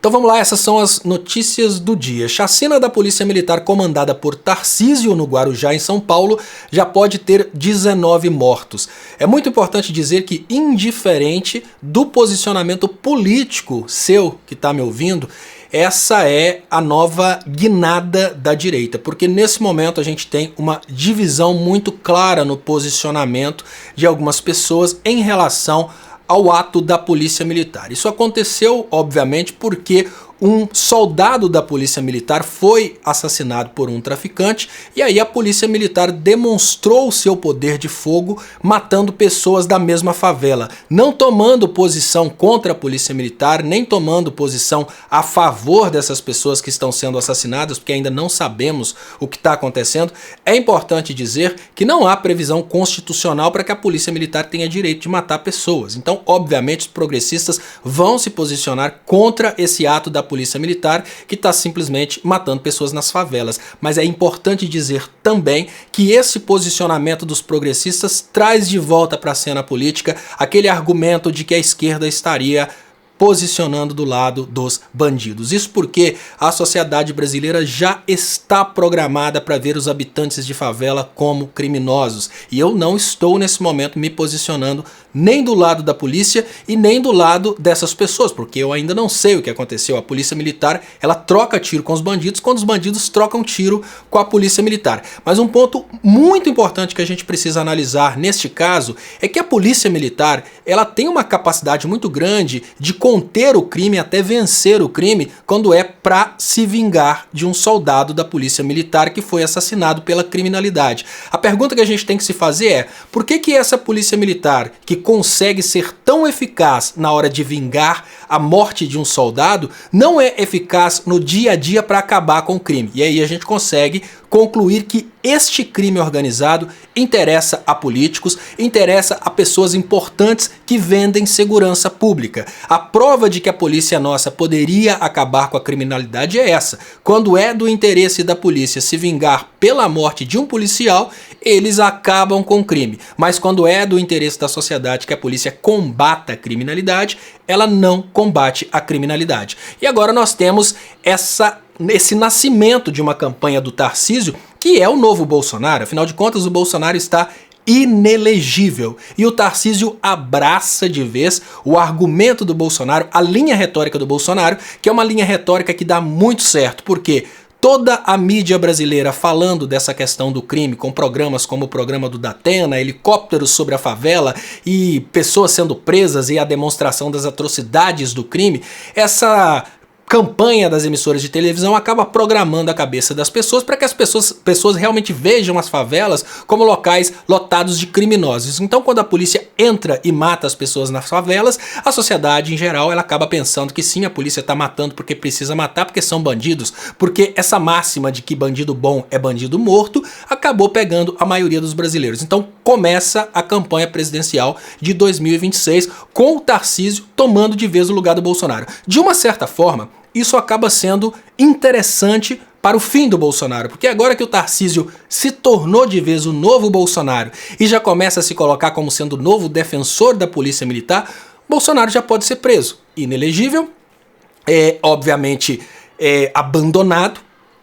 Então vamos lá, essas são as notícias do dia. Chacina da Polícia Militar comandada por Tarcísio no Guarujá, em São Paulo, já pode ter 19 mortos. É muito importante dizer que, indiferente do posicionamento político seu que está me ouvindo, essa é a nova guinada da direita, porque nesse momento a gente tem uma divisão muito clara no posicionamento de algumas pessoas em relação ao ato da Polícia Militar. Isso aconteceu, obviamente, porque um soldado da Polícia Militar foi assassinado por um traficante e aí a Polícia Militar demonstrou o seu poder de fogo matando pessoas da mesma favela, não tomando posição contra a Polícia Militar, nem tomando posição a favor dessas pessoas que estão sendo assassinadas, porque ainda não sabemos o que está acontecendo. É importante dizer que não há previsão constitucional para que a Polícia Militar tenha direito de matar pessoas. Então, obviamente, os progressistas vão se posicionar contra esse ato da Polícia Militar que está simplesmente matando pessoas nas favelas. Mas é importante dizer também que esse posicionamento dos progressistas traz de volta para a cena política aquele argumento de que a esquerda estaria posicionando do lado dos bandidos. Isso porque a sociedade brasileira já está programada para ver os habitantes de favela como criminosos. E eu não estou nesse momento me posicionando nem do lado da polícia e nem do lado dessas pessoas, porque eu ainda não sei o que aconteceu. A Polícia Militar, ela troca tiro com os bandidos quando os bandidos trocam tiro com a Polícia Militar. Mas um ponto muito importante que a gente precisa analisar neste caso é que a Polícia Militar, ela tem uma capacidade muito grande de conter o crime até vencer o crime quando é para se vingar de um soldado da Polícia Militar que foi assassinado pela criminalidade. A pergunta que a gente tem que se fazer é: por que essa Polícia Militar, que consegue ser tão eficaz na hora de vingar a morte de um soldado, não é eficaz no dia a dia para acabar com o crime? E aí a gente consegue concluir que este crime organizado interessa a políticos, interessa a pessoas importantes que vendem segurança pública. A prova de que a polícia nossa poderia acabar com a criminalidade é essa. Quando é do interesse da polícia se vingar pela morte de um policial, eles acabam com o crime. Mas quando é do interesse da sociedade que a polícia combata a criminalidade, ela não combate a criminalidade. E agora nós temos esse nascimento de uma campanha do Tarcísio, que é o novo Bolsonaro. Afinal de contas, o Bolsonaro está inelegível. E o Tarcísio abraça de vez o argumento do Bolsonaro, a linha retórica do Bolsonaro, que é uma linha retórica que dá muito certo, porque toda a mídia brasileira falando dessa questão do crime, com programas como o programa do Datena, helicópteros sobre a favela e pessoas sendo presas e a demonstração das atrocidades do crime, essa campanha das emissoras de televisão acaba programando a cabeça das pessoas para que as pessoas realmente vejam as favelas como locais lotados de criminosos. Então, quando a polícia entra e mata as pessoas nas favelas, a sociedade em geral ela acaba pensando que sim, a polícia está matando porque precisa matar, porque são bandidos, porque essa máxima de que bandido bom é bandido morto acabou pegando a maioria dos brasileiros. Então começa a campanha presidencial de 2026 com o Tarcísio tomando de vez o lugar do Bolsonaro. De uma certa forma, isso acaba sendo interessante para o fim do Bolsonaro, porque agora que o Tarcísio se tornou de vez o novo Bolsonaro e já começa a se colocar como sendo o novo defensor da Polícia Militar, Bolsonaro já pode ser preso, inelegível, obviamente abandonado,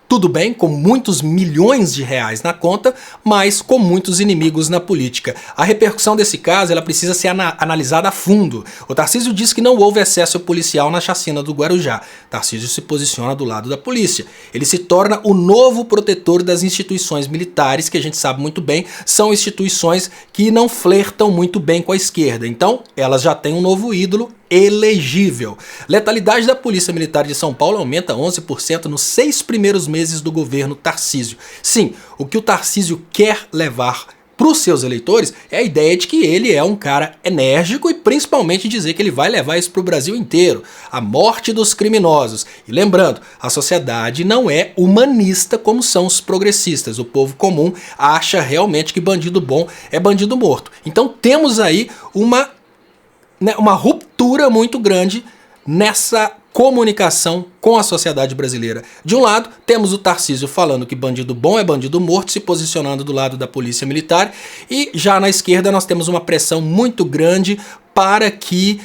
tudo bem, com muitos milhões de reais na conta, mas com muitos inimigos na política. A repercussão desse caso ela precisa ser analisada a fundo. O Tarcísio diz que não houve excesso policial na chacina do Guarujá. Tarcísio se posiciona do lado da polícia. Ele se torna o novo protetor das instituições militares, que a gente sabe muito bem, são instituições que não flertam muito bem com a esquerda. Então, elas já têm um novo ídolo elegível. Letalidade da Polícia Militar de São Paulo aumenta 11% nos 6 primeiros meses do governo Tarcísio. Sim, o que o Tarcísio quer levar para os seus eleitores é a ideia de que ele é um cara enérgico e principalmente dizer que ele vai levar isso para o Brasil inteiro. A morte dos criminosos. E lembrando, a sociedade não é humanista como são os progressistas. O povo comum acha realmente que bandido bom é bandido morto. Então temos aí uma ruptura muito grande nessa comunicação com a sociedade brasileira. De um lado, temos o Tarcísio falando que bandido bom é bandido morto, se posicionando do lado da Polícia Militar, e já na esquerda nós temos uma pressão muito grande para que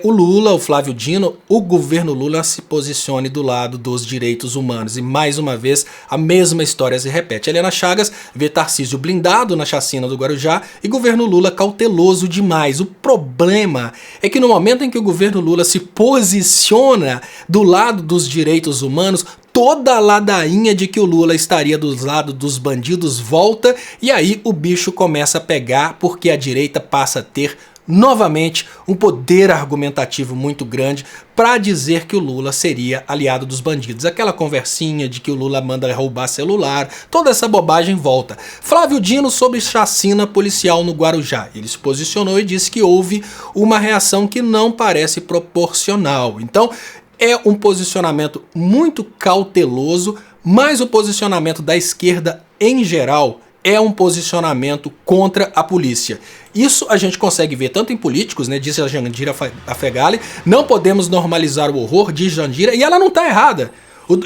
o Lula, o Flávio Dino, o governo Lula se posicione do lado dos direitos humanos. E mais uma vez a mesma história se repete. Helena Chagas vê Tarcísio blindado na chacina do Guarujá e governo Lula cauteloso demais. O problema é que no momento em que o governo Lula se posiciona do lado dos direitos humanos, toda a ladainha de que o Lula estaria do lado dos bandidos volta e aí o bicho começa a pegar, porque a direita passa a ter novamente um poder argumentativo muito grande para dizer que o Lula seria aliado dos bandidos. Aquela conversinha de que o Lula manda roubar celular, toda essa bobagem volta. Flávio Dino sobre chacina policial no Guarujá. Ele se posicionou e disse que houve uma reação que não parece proporcional. Então, é um posicionamento muito cauteloso, mas o posicionamento da esquerda em geral é um posicionamento contra a polícia. Isso a gente consegue ver tanto em políticos, né, disse a Jandira Fegali, não podemos normalizar o horror, diz Jandira, e ela não está errada.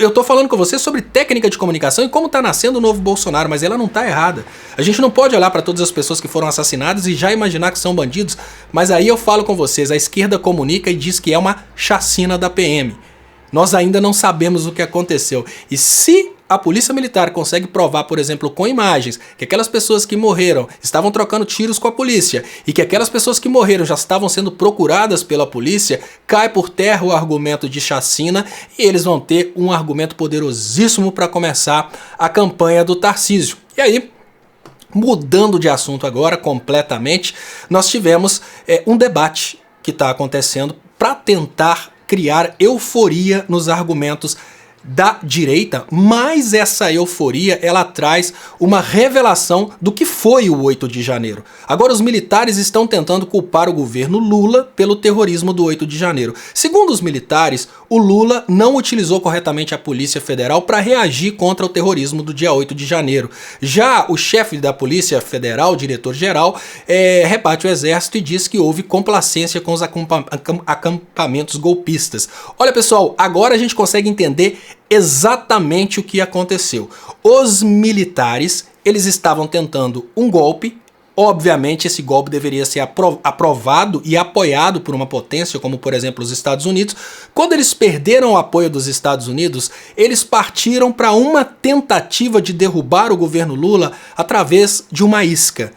Eu tô falando com você sobre técnica de comunicação e como tá nascendo o novo Bolsonaro, mas ela não tá errada. A gente não pode olhar para todas as pessoas que foram assassinadas e já imaginar que são bandidos, mas aí eu falo com vocês, a esquerda comunica e diz que é uma chacina da PM. Nós ainda não sabemos o que aconteceu. E se a polícia militar consegue provar, por exemplo, com imagens, que aquelas pessoas que morreram estavam trocando tiros com a polícia e que aquelas pessoas que morreram já estavam sendo procuradas pela polícia, cai por terra o argumento de chacina e eles vão ter um argumento poderosíssimo para começar a campanha do Tarcísio. E aí, mudando de assunto agora completamente, nós tivemos um debate que está acontecendo para tentar criar euforia nos argumentos da direita, mas essa euforia ela traz uma revelação do que foi o 8 de janeiro. Agora os militares estão tentando culpar o governo Lula pelo terrorismo do 8 de janeiro. Segundo os militares, o Lula não utilizou corretamente a Polícia Federal para reagir contra o terrorismo do dia 8 de janeiro. Já o chefe da Polícia Federal, o diretor-geral, rebate o exército e diz que houve complacência com os acampamentos golpistas. Olha pessoal, agora a gente consegue entender exatamente o que aconteceu. Os militares, eles estavam tentando um golpe. Obviamente esse golpe deveria ser aprovado e apoiado por uma potência como por exemplo os Estados Unidos. Quando eles perderam o apoio dos Estados Unidos, eles partiram para uma tentativa de derrubar o governo Lula através de uma isca.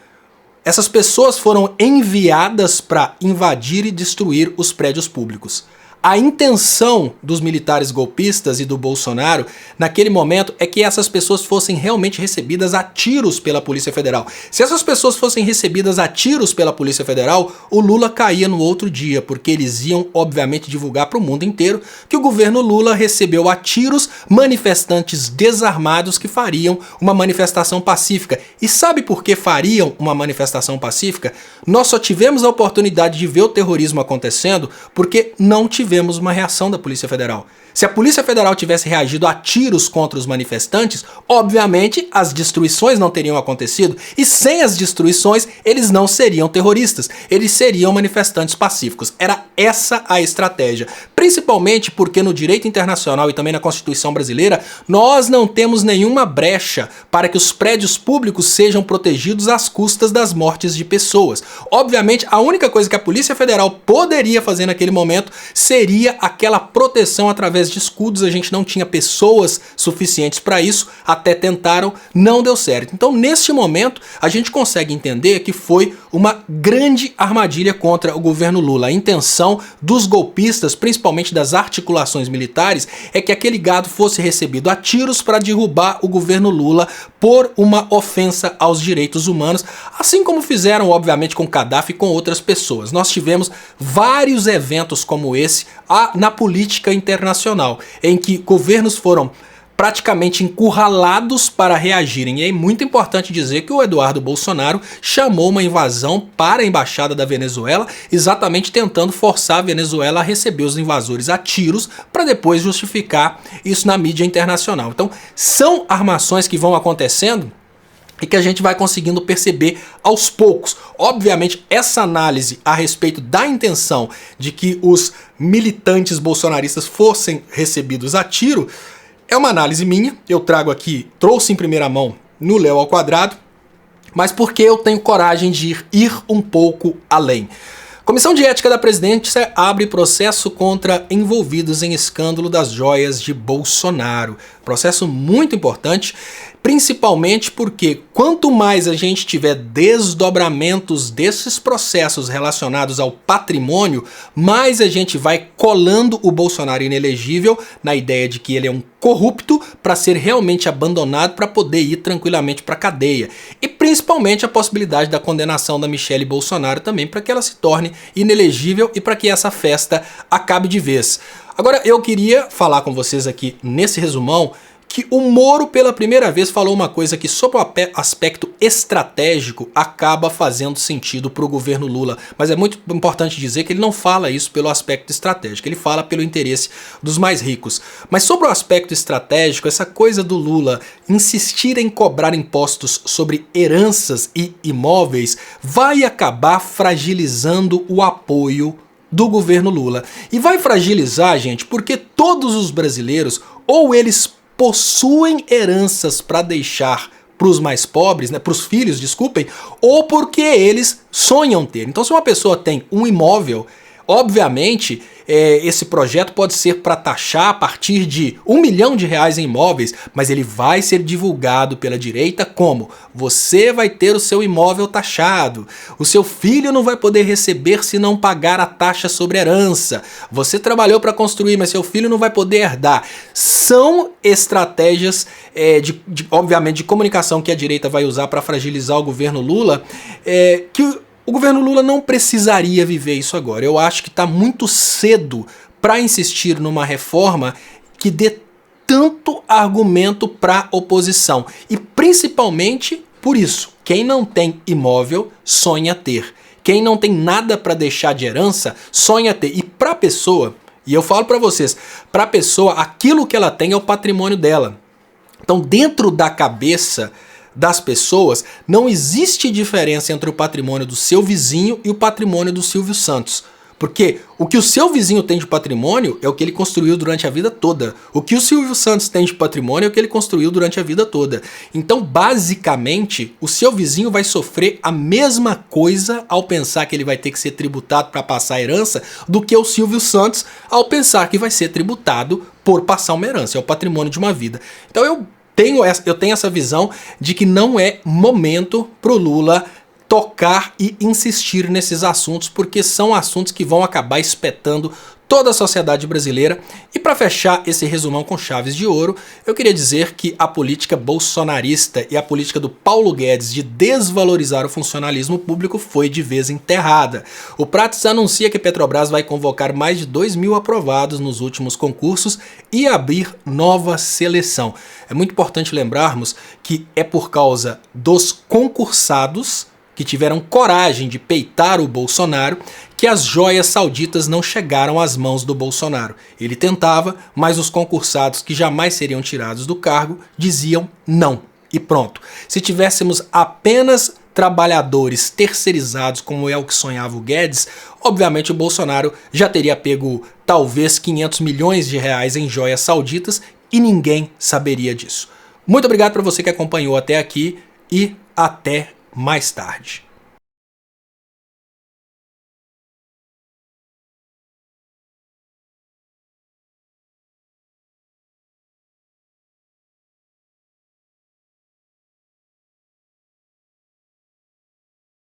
Essas pessoas foram enviadas para invadir e destruir os prédios públicos. A intenção dos militares golpistas e do Bolsonaro naquele momento é que essas pessoas fossem realmente recebidas a tiros pela Polícia Federal. Se essas pessoas fossem recebidas a tiros pela Polícia Federal, o Lula caía no outro dia, porque eles iam obviamente divulgar para o mundo inteiro que o governo Lula recebeu a tiros manifestantes desarmados que fariam uma manifestação pacífica. E sabe por que fariam uma manifestação pacífica? Nós só tivemos a oportunidade de ver o terrorismo acontecendo porque não tivemos uma reação da Polícia Federal. Se a Polícia Federal tivesse reagido a tiros contra os manifestantes, obviamente as destruições não teriam acontecido e sem as destruições eles não seriam terroristas, eles seriam manifestantes pacíficos. Era essa a estratégia, principalmente porque no direito internacional e também na Constituição brasileira nós não temos nenhuma brecha para que os prédios públicos sejam protegidos às custas das mortes de pessoas. Obviamente a única coisa que a Polícia Federal poderia fazer naquele momento seria aquela proteção através de escudos. A gente não tinha pessoas suficientes para isso, até tentaram, não deu certo. Então neste momento a gente consegue entender que foi uma grande armadilha contra o governo Lula. A intenção dos golpistas, principalmente das articulações militares, é que aquele gado fosse recebido a tiros para derrubar o governo Lula por uma ofensa aos direitos humanos, assim como fizeram obviamente com Gaddafi e com outras pessoas. Nós tivemos vários eventos como esse na política internacional, em que governos foram praticamente encurralados para reagirem. E é muito importante dizer que o Eduardo Bolsonaro chamou uma invasão para a embaixada da Venezuela, exatamente tentando forçar a Venezuela a receber os invasores a tiros para depois justificar isso na mídia internacional. Então são armações que vão acontecendo e que a gente vai conseguindo perceber aos poucos. Obviamente, essa análise a respeito da intenção de que os militantes bolsonaristas fossem recebidos a tiro é uma análise minha. Eu trago aqui, trouxe em primeira mão no Léo ao Quadrado, mas porque eu tenho coragem de ir um pouco além. Comissão de Ética da Presidência abre processo contra envolvidos em escândalo das joias de Bolsonaro. Processo muito importante, principalmente porque quanto mais a gente tiver desdobramentos desses processos relacionados ao patrimônio, mais a gente vai colando o Bolsonaro inelegível na ideia de que ele é um corrupto para ser realmente abandonado para poder ir tranquilamente para a cadeia. E principalmente a possibilidade da condenação da Michelle Bolsonaro também para que ela se torne inelegível e para que essa festa acabe de vez. Agora eu queria falar com vocês aqui nesse resumão que o Moro pela primeira vez falou uma coisa que sob o aspecto estratégico acaba fazendo sentido para o governo Lula, mas é muito importante dizer que ele não fala isso pelo aspecto estratégico, ele fala pelo interesse dos mais ricos. Mas sobre o aspecto estratégico, essa coisa do Lula insistir em cobrar impostos sobre heranças e imóveis vai acabar fragilizando o apoio do governo Lula. E vai fragilizar, gente, porque todos os brasileiros, ou eles possuem heranças para deixar para os mais pobres, para os filhos, desculpem, ou porque eles sonham ter. Então se uma pessoa tem um imóvel, obviamente esse projeto pode ser para taxar a partir de R$1 milhão em imóveis, mas ele vai ser divulgado pela direita como: você vai ter o seu imóvel taxado, o seu filho não vai poder receber se não pagar a taxa sobre herança, você trabalhou para construir, mas seu filho não vai poder herdar. São estratégias, obviamente, de comunicação que a direita vai usar para fragilizar o governo Lula, que o governo Lula não precisaria viver isso agora. Eu acho que está muito cedo para insistir numa reforma que dê tanto argumento para a oposição. E principalmente por isso, quem não tem imóvel sonha ter. Quem não tem nada para deixar de herança sonha ter. E para a pessoa, e eu falo para vocês, para a pessoa aquilo que ela tem é o patrimônio dela. Então dentro da cabeça das pessoas, não existe diferença entre o patrimônio do seu vizinho e o patrimônio do Silvio Santos. Porque o que o seu vizinho tem de patrimônio é o que ele construiu durante a vida toda. O que o Silvio Santos tem de patrimônio é o que ele construiu durante a vida toda. Então, basicamente, o seu vizinho vai sofrer a mesma coisa ao pensar que ele vai ter que ser tributado para passar a herança do que o Silvio Santos ao pensar que vai ser tributado por passar uma herança. É o patrimônio de uma vida. Então eu tenho essa visão de que não é momento para o Lula tocar e insistir nesses assuntos, porque são assuntos que vão acabar espetando toda a sociedade brasileira. E para fechar esse resumão com chaves de ouro, eu queria dizer que a política bolsonarista e a política do Paulo Guedes de desvalorizar o funcionalismo público foi de vez enterrada. O Prates anuncia que a Petrobras vai convocar mais de 2.000 aprovados nos últimos concursos e abrir nova seleção. É muito importante lembrarmos que é por causa dos concursados que tiveram coragem de peitar o Bolsonaro, que as joias sauditas não chegaram às mãos do Bolsonaro. Ele tentava, mas os concursados que jamais seriam tirados do cargo diziam não. E pronto. Se tivéssemos apenas trabalhadores terceirizados, como é o que sonhava o Guedes, obviamente o Bolsonaro já teria pego talvez R$500 milhões em joias sauditas e ninguém saberia disso. Muito obrigado para você que acompanhou até aqui e até mais tarde.